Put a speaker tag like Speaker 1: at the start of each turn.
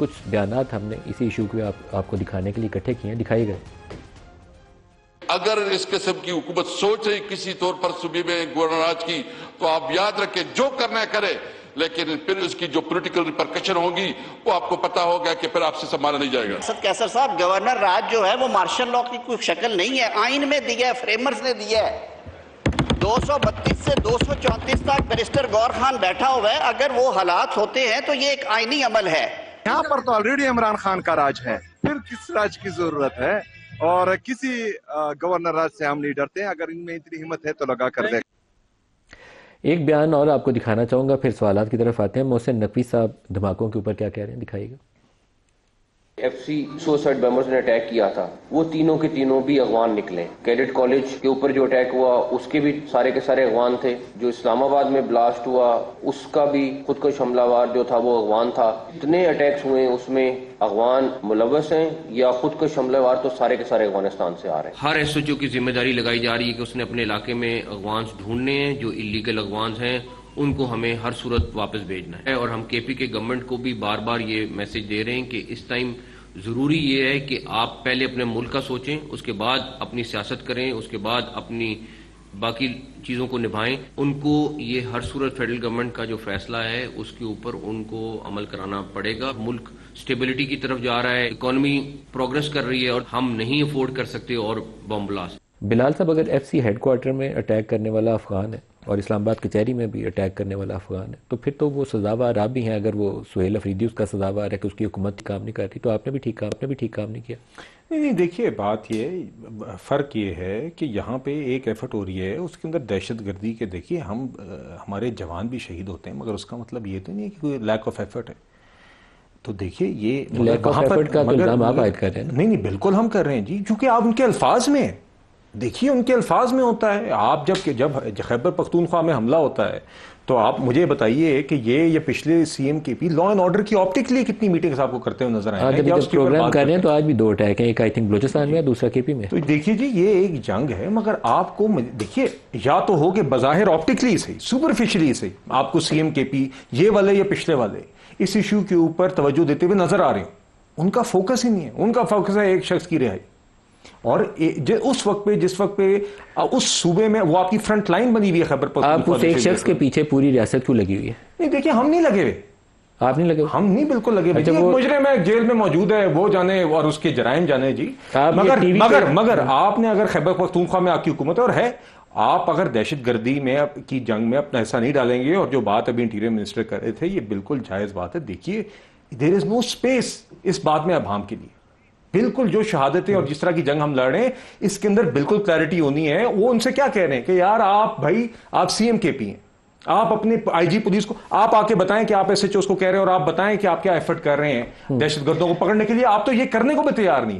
Speaker 1: کچھ بیانات ہم نے اسی ایشو کو آپ کو دکھانے کے لیے اکٹھے کیے ہیں، دکھائی گئے۔
Speaker 2: اگر اس قسم کی حکومت سوچ رہی کسی طور پر صوبے میں گورنر راج کی، تو آپ یاد رکھیں جو کرنا ہے کرے، لیکن پھر اس کی جو پولیٹیکل ریپرکشن ہوگی وہ آپ کو پتا ہوگا کہ پھر آپ سے سنبھالا نہیں جائے گا۔
Speaker 3: اسد کیسر صاحب، گورنر راج جو ہے وہ مارشل لاء کی کوئی شکل نہیں ہے، آئین میں دیا ہے، فریمرز نے دیا ہے۔ 232 سے 234 تک بیرسٹر گور خان بیٹھا ہوا ہے، اگر وہ حالات ہوتے ہیں تو یہ ایک آئینی عمل ہے۔
Speaker 4: یہاں پر تو آلریڈی عمران خان کا راج ہے، پھر کس راج کی ضرورت ہے؟ اور کسی گورنر راج سے ہم نہیں ڈرتے ہیں، اگر ان میں اتنی ہمت ہے تو لگا کر دیں۔
Speaker 1: ایک بیان اور آپ کو دکھانا چاہوں گا، پھر سوالات کی طرف آتے ہیں۔ محسن نقوی صاحب دھماکوں کے اوپر کیا کہہ رہے ہیں، دکھائیے گا۔
Speaker 5: ایف سی سوسائڈ بمبرز نے اٹیک کیا تھا، وہ تینوں کے تینوں بھی اغوان نکلے۔ کیڈٹ کالج کے اوپر جو اٹیک ہوا اس کے بھی سارے کے سارے اغوان تھے۔ جو اسلام آباد میں بلاسٹ ہوا اس کا بھی خودکش حملہ آور جو تھا وہ اغوان تھا۔ اتنے اٹیکس ہوئے اس میں اغوان ملوث ہیں یا خودکش حملہ آور تو سارے کے سارے افغانستان سے آ رہے ہیں۔ ہر ایس ایچ او کی ذمہ داری لگائی جا رہی ہے کہ اس نے اپنے علاقے میں اغوانس ڈھونڈنے ہیں، جو اللیگل اغوانس ہیں ان کو ہمیں ہر صورت واپس بھیجنا ہے۔ اور ہم کے پی کے گورنمنٹ کو بھی بار بار یہ میسج دے رہے ہیں کہ اس ٹائم ضروری یہ ہے کہ آپ پہلے اپنے ملک کا سوچیں، اس کے بعد اپنی سیاست کریں، اس کے بعد اپنی باقی چیزوں کو نبھائیں۔ ان کو یہ ہر صورت فیڈرل گورنمنٹ کا جو فیصلہ ہے اس کے اوپر ان کو عمل کرانا پڑے گا۔ ملک سٹیبلٹی کی طرف جا رہا ہے، اکانومی پروگرس کر رہی ہے اور ہم نہیں افورڈ کر سکتے اور بم بلاسٹ۔
Speaker 1: بلال صاحب، اگر ایف سی ہیڈ کوارٹر میں اٹیک کرنے والا افغان ہے اور اسلام آباد کچہری میں بھی اٹیک کرنے والا افغان ہے، تو پھر تو وہ سزاوار آپ بھی ہیں۔ اگر وہ سہیل افریدی اس کا سزاوار ہے کہ اس کی حکومت کام نہیں کر رہی، تو آپ نے بھی ٹھیک کام نہیں کیا۔
Speaker 6: نہیں دیکھیے، بات یہ فرق یہ ہے کہ یہاں پہ ایک ایفرٹ ہو رہی ہے اس کے اندر دہشت گردی کے۔ دیکھیے ہمارے جوان بھی شہید ہوتے ہیں، مگر اس کا مطلب یہ تو نہیں ہے کہ کوئی لیک آف ایفرٹ ہے۔ تو دیکھیے یہ
Speaker 1: لیک آف ایفرٹ کا تو الزام آپ عائد کر رہے ہیں۔
Speaker 6: نہیں بالکل ہم کر رہے ہیں جی، چونکہ آپ ان کے الفاظ میں ہیں۔ دیکھیے ان کے الفاظ میں ہوتا ہے۔ آپ جب خیبر پختونخوا میں حملہ ہوتا ہے تو آپ مجھے بتائیے کہ یہ پچھلے سی ایم کے پی لا اینڈ آرڈر کی آپٹیکلی کتنی میٹنگز آپ کو کرتے ہوئے نظر آئے ہیں؟
Speaker 1: جب پروگرام کر رہے ہیں تو آج بھی 2 اٹیک ہیں، ایک آئی تھنک بلوچستان میں ہے، دوسرا کے پی میں۔
Speaker 6: تو دیکھیے جی یہ ایک جنگ ہے، مگر آپ کو دیکھیے یا تو ہو کہ بظاہر آپٹیکلی سے سپرفیشلی سے آپ کو سی ایم کے پی یہ والے یا پچھلے والے اس ایشو کے اوپر توجہ دیتے ہوئے نظر آ رہے ہیں۔ ان کا فوکس ہی نہیں ہے، ان کا فوکس ہے ایک شخص کی رہائی۔ اور اس وقت پہ جس وقت پہ اس صوبے میں وہ آپ کی فرنٹ لائن بنی ہوئی ہے خیبر پختونخوا،
Speaker 1: آپ اس ایک شخص کے پیچھے پوری ریاست کیوں لگی ہوئی ہے؟
Speaker 6: نہیں دیکھیے ہم نہیں لگے ہوئے۔
Speaker 1: آپ نہیں لگے؟
Speaker 6: ہم نہیں بالکل لگے ہوئے۔ مجرم ہے جیل میں موجود ہے، وہ جانے اور اس کے جرائم جانے جی۔ مگر آپ نے اگر خیبر پختونخوا میں آپ کی حکومت ہے، آپ اگر دہشت گردی میں کی جنگ میں اپنا حصہ نہیں ڈالیں گے، اور جو بات ابھی انٹیریئر منسٹر کر رہے تھے یہ بالکل جائز بات ہے۔ دیکھیے دیر از نو اسپیس اس بات میں ابہام کے لیے۔ بالکل جو شہادتیں اور جس طرح کی جنگ ہم لڑ رہے ہیں اس کے اندر بالکل کلیئرٹی ہونی ہے۔ وہ ان سے کیا کہہ رہے ہیں کہ یار آپ سی ایم کے پی ہیں، آپ اپنے آئی جی پولیس کو آپ آ کے بتائیں کہ آپ ایس ایچ اوز کو کہہ رہے ہیں، اور آپ بتائیں کہ آپ کیا ایفرٹ کر رہے ہیں دہشت گردوں کو پکڑنے کے لیے۔ آپ تو یہ کرنے کو بھی تیار نہیں ہے۔